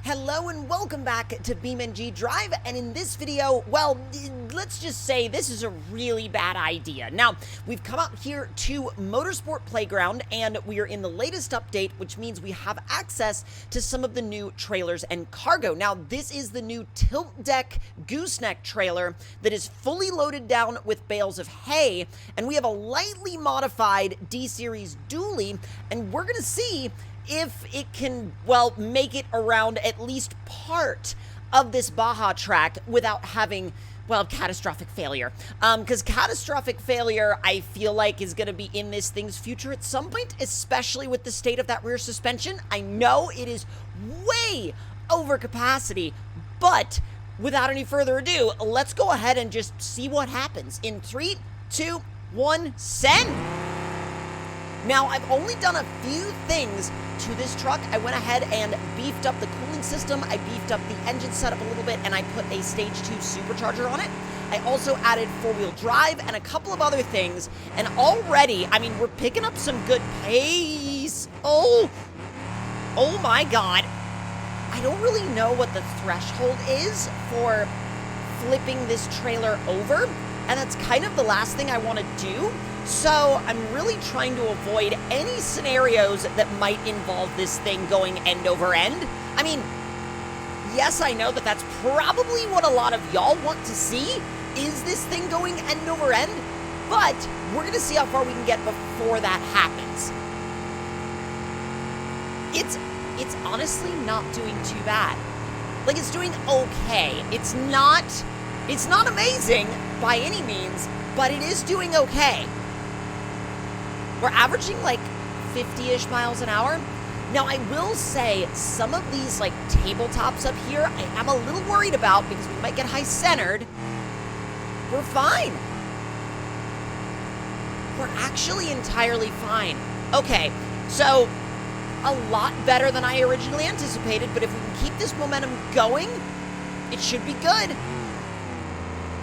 Hello and welcome back to BeamNG.Drive, and in this video, well, let's just say this is a really bad idea. Now, we've come out here to Motorsport Playground, and we are in the latest update, which means we have access to some of the new trailers and cargo. Now, this is the new tilt deck Gooseneck trailer that is fully loaded down with bales of hay, and we have a lightly modified D-Series dually, and we're gonna see if it can, well, make it around at least part of this BAJA track without having, well, catastrophic failure. Because catastrophic failure, I feel like, is going to be in this thing's future at some point, especially with the state of that rear suspension. I know it is way over capacity, but without any further ado, let's go ahead and just see what happens. In 3, 2, 1, send! Now, I've only done a few things to this truck. I went ahead and beefed up the cooling system, I beefed up the engine setup a little bit, and I put a Stage 2 supercharger on it. I also added 4-wheel drive and a couple of other things, and already, I mean, we're picking up some good pace. Oh my god. I don't really know what the threshold is for flipping this trailer over, and that's kind of the last thing I want to do. So I'm really trying to avoid any scenarios that might involve this thing going end over end. I mean, yes, I know that that's probably what a lot of y'all want to see, is this thing going end over end, but we're going to see how far we can get before that happens. It's honestly not doing too bad. Like, it's doing okay. It's not amazing by any means, but it is doing okay. We're averaging like 50-ish miles an hour. Now, I will say some of these like tabletops up here, I am a little worried about because we might get high-centered. We're fine. We're actually entirely fine. Okay, so a lot better than I originally anticipated, but if we can keep this momentum going, it should be good.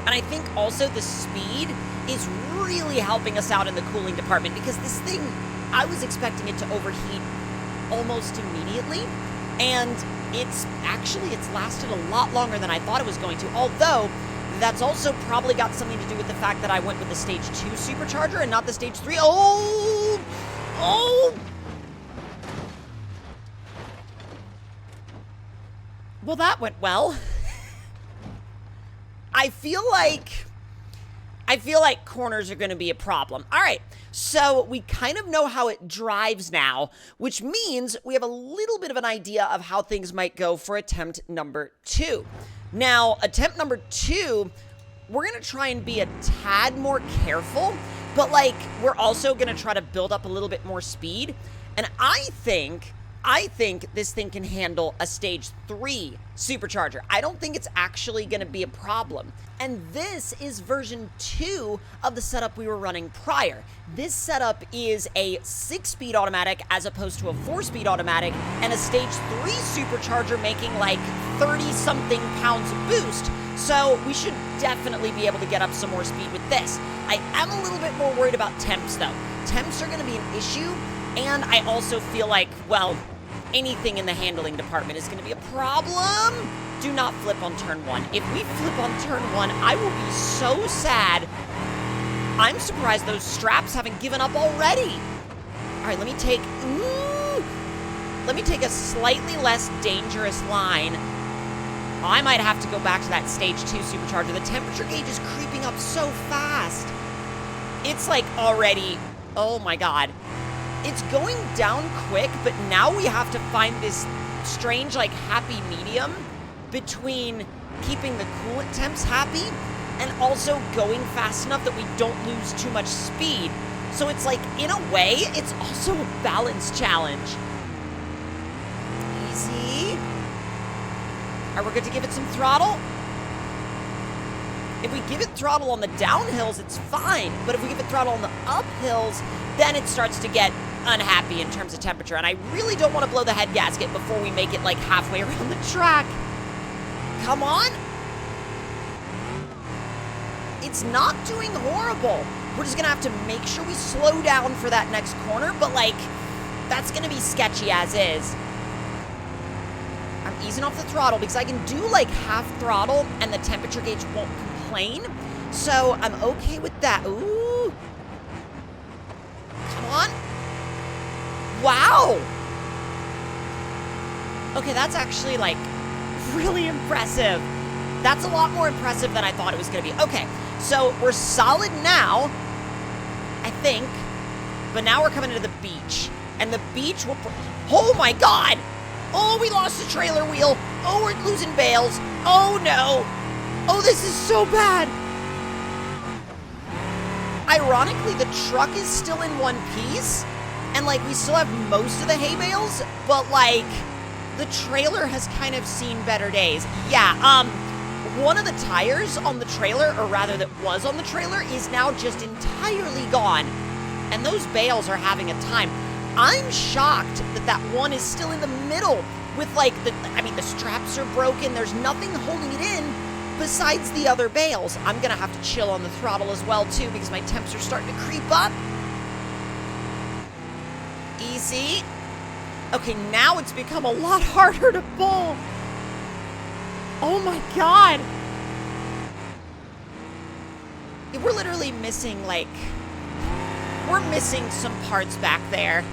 And I think also the speed is really helping us out in the cooling department, because this thing, I was expecting it to overheat almost immediately, and it's lasted a lot longer than I thought it was going to, although that's also probably got something to do with the fact that I went with the Stage 2 supercharger and not the Stage 3. Oh! Well, that went well. I feel like corners are going to be a problem. All right, so we kind of know how it drives now, which means we have a little bit of an idea of how things might go for attempt number 2. Now, attempt number 2, we're going to try and be a tad more careful, but like, we're also going to try to build up a little bit more speed. And I think this thing can handle a Stage 3 supercharger. I don't think it's actually going to be a problem. And this is version 2 of the setup we were running prior. This setup is a 6-speed automatic as opposed to a 4-speed automatic, and a Stage 3 supercharger making like 30-something pounds of boost. So we should definitely be able to get up some more speed with this. I am a little bit more worried about temps though. Temps are going to be an issue, and I also feel like, well, anything in the handling department is going to be a problem. Do not flip on turn 1. If we flip on turn 1, I will be so sad. I'm surprised those straps haven't given up already. All right, let me take a slightly less dangerous line. I might have to go back to that Stage 2 supercharger. The temperature gauge is creeping up so fast. It's like already, oh my god. It's going down quick, but now we have to find this strange, like, happy medium between keeping the coolant temps happy and also going fast enough that we don't lose too much speed. So it's like, in a way, it's also a balance challenge. Easy. All right, we're good to give it some throttle. If we give it throttle on the downhills, it's fine. But if we give it throttle on the uphills, then it starts to get unhappy in terms of temperature. And I really don't want to blow the head gasket before we make it like halfway around the track. Come on. It's not doing horrible. We're just going to have to make sure we slow down for that next corner. But like, that's going to be sketchy as is. I'm easing off the throttle because I can do like half throttle and the temperature gauge won't complain. So I'm okay with that. Ooh. Come on. Wow. Okay, that's actually like really impressive. That's a lot more impressive than I thought it was going to be. Okay, so we're solid now, I think. But now we're coming to the beach. And the beach will... Oh my God! Oh, we lost the trailer wheel. Oh, we're losing Bales. Oh no. Oh, this is so bad. Ironically, the truck is still in one piece. And like, we still have most of the hay bales. But like, the trailer has kind of seen better days. Yeah, one of the tires on the trailer, or rather that was on the trailer, is now just entirely gone. And those bales are having a time. I'm shocked that that one is still in the middle with like the straps are broken. There's nothing holding it in besides the other bales. I'm gonna have to chill on the throttle as well too because my temps are starting to creep up. Easy. Okay, now it's become a lot harder to pull. Oh my God. We're literally missing like, we're missing some parts back there.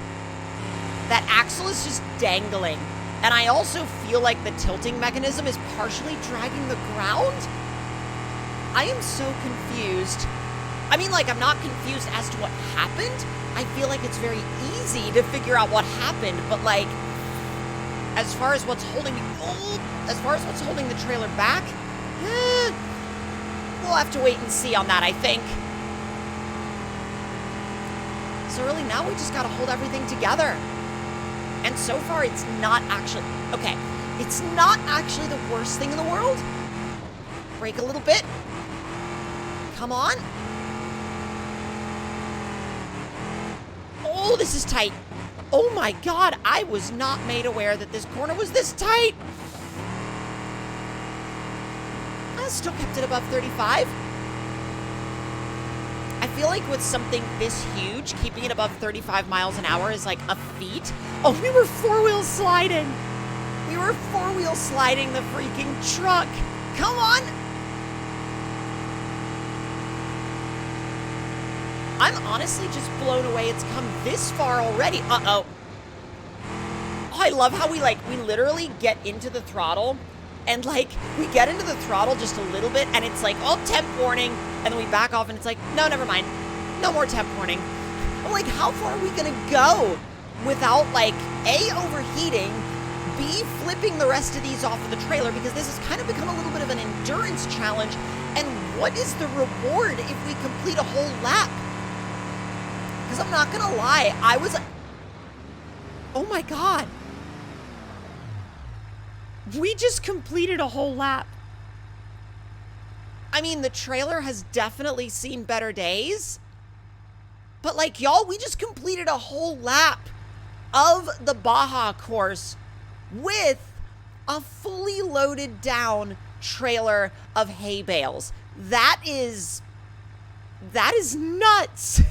That axle is just dangling. And I also feel like the tilting mechanism is partially dragging the ground. I am so confused. I mean, like, I'm not confused as to what happened. I feel like it's very easy to figure out what happened, but like, as far as what's holding the trailer back, we'll have to wait and see on that, I think. So really now we just gotta hold everything together. And so far it's not actually, okay, it's not actually the worst thing in the world. Brake a little bit. Come on. Oh, this is tight. Oh my God, I was not made aware that this corner was this tight. I still kept it above 35. I feel like with something this huge, keeping it above 35 miles an hour is like a feat. Oh, we were four-wheel sliding. We were four-wheel sliding the freaking truck. Come on. I'm honestly just blown away it's come this far already. Uh-oh. Oh, I love how we literally get into the throttle and like we get into the throttle just a little bit and it's like, oh, temp warning. And then we back off and it's like, no, never mind. No more temp warning. I'm like, how far are we gonna go without like A, overheating, B, flipping the rest of these off of the trailer, because this has kind of become a little bit of an endurance challenge. And what is the reward if we complete a whole lap? Because I'm not gonna lie, I was like, oh my God. We just completed a whole lap. I mean, the trailer has definitely seen better days. But like, y'all, we just completed a whole lap of the BAJA course with a fully loaded down trailer of hay bales. That is nuts.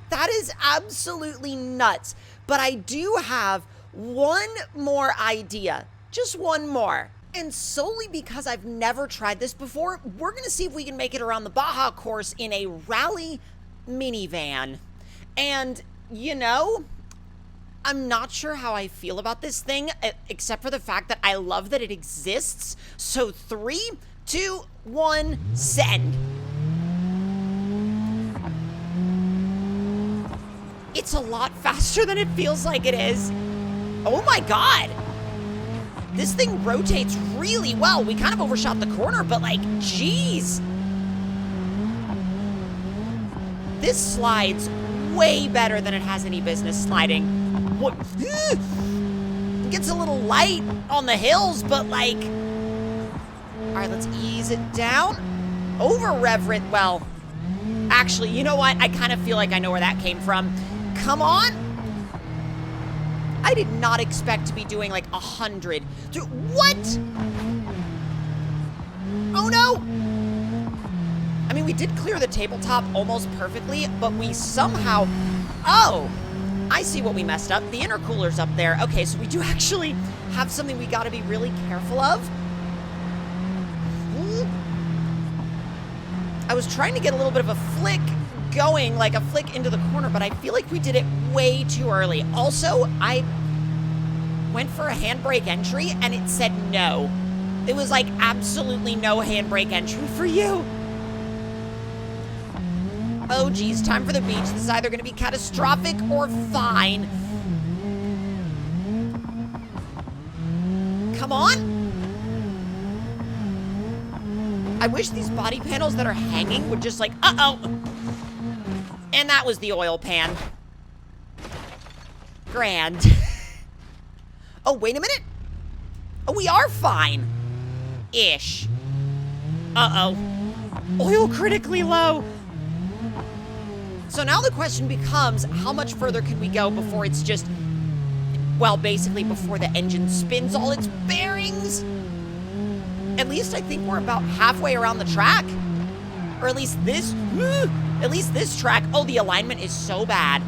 That is absolutely nuts. But I do have one more idea. Just one more. And solely because I've never tried this before, we're going to see if we can make it around the BAJA course in a rally minivan. And, you know, I'm not sure how I feel about this thing, except for the fact that I love that it exists. So 3, 2, 1, send. It's a lot faster than it feels like it is. Oh my God. This thing rotates really well. We kind of overshot the corner, but like, geez. This slides way better than it has any business sliding. What? It gets a little light on the hills, but like, all right, let's ease it down. Over reverent, well, actually, you know what? I kind of feel like I know where that came from. Come on. I did not expect to be doing like 100. What? Oh no! I mean, we did clear the tabletop almost perfectly, but we somehow... Oh! I see what we messed up. The intercooler's up there. Okay, so we do actually have something we gotta be really careful of. I was trying to get a little bit of a flick going, like a flick into the corner, but I feel like we did it way too early. Also, I went for a handbrake entry and it said no. It was like absolutely no handbrake entry for you. Oh geez, time for the beach. This is either gonna be catastrophic or fine. Come on. I wish these body panels that are hanging would just like, uh-oh. And that was the oil pan. Grand. Oh, wait a minute. Oh, we are fine. Ish. Uh-oh. Oil critically low. So now the question becomes, how much further can we go before it's just, well, basically before the engine spins all its bearings? At least I think we're about halfway around the track. Or at least this track. Oh, the alignment is so bad.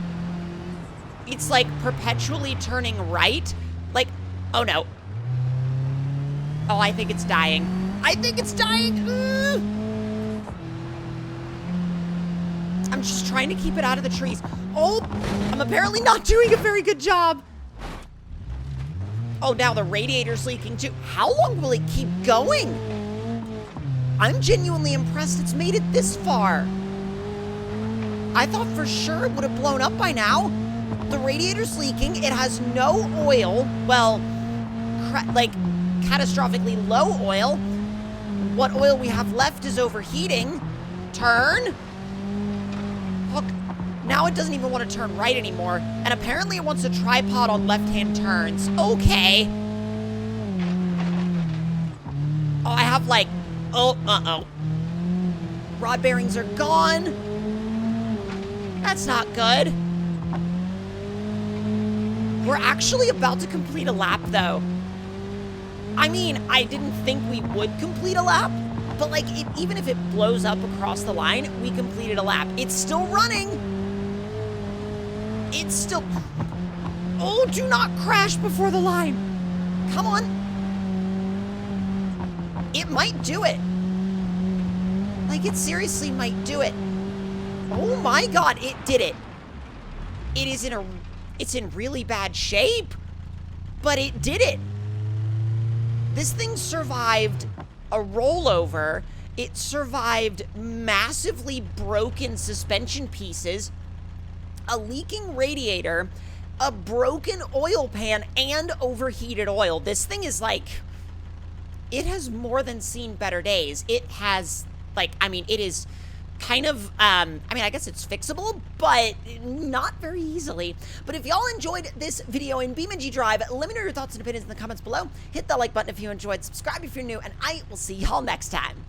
It's like perpetually turning right. Like, oh no. Oh, I think it's dying. I think it's dying. I'm just trying to keep it out of the trees. Oh, I'm apparently not doing a very good job. Oh, now the radiator's leaking too. How long will it keep going? I'm genuinely impressed it's made it this far. I thought for sure it would have blown up by now. The radiator's leaking. It has no oil. Well, like catastrophically low oil. What oil we have left is overheating. Turn. Look, now it doesn't even want to turn right anymore. And apparently it wants a tripod on left-hand turns. Okay. Oh, I have like, oh, uh-oh. Rod bearings are gone. That's not good. We're actually about to complete a lap, though. I mean, I didn't think we would complete a lap, but like, even if it blows up across the line, we completed a lap. It's still running. It's still... Oh, do not crash before the line. Come on. It might do it. Like, it seriously might do it. Oh my God, it did it. It is it's in really bad shape, but it did it. This thing survived a rollover. It survived massively broken suspension pieces, a leaking radiator, a broken oil pan, and overheated oil. This thing is like, it has more than seen better days. It has, like, I mean, it is kind of, I mean, I guess it's fixable, but not very easily. But if y'all enjoyed this video in BeamNG.Drive, let me know your thoughts and opinions in the comments below. Hit that like button if you enjoyed, subscribe if you're new, and I will see y'all next time.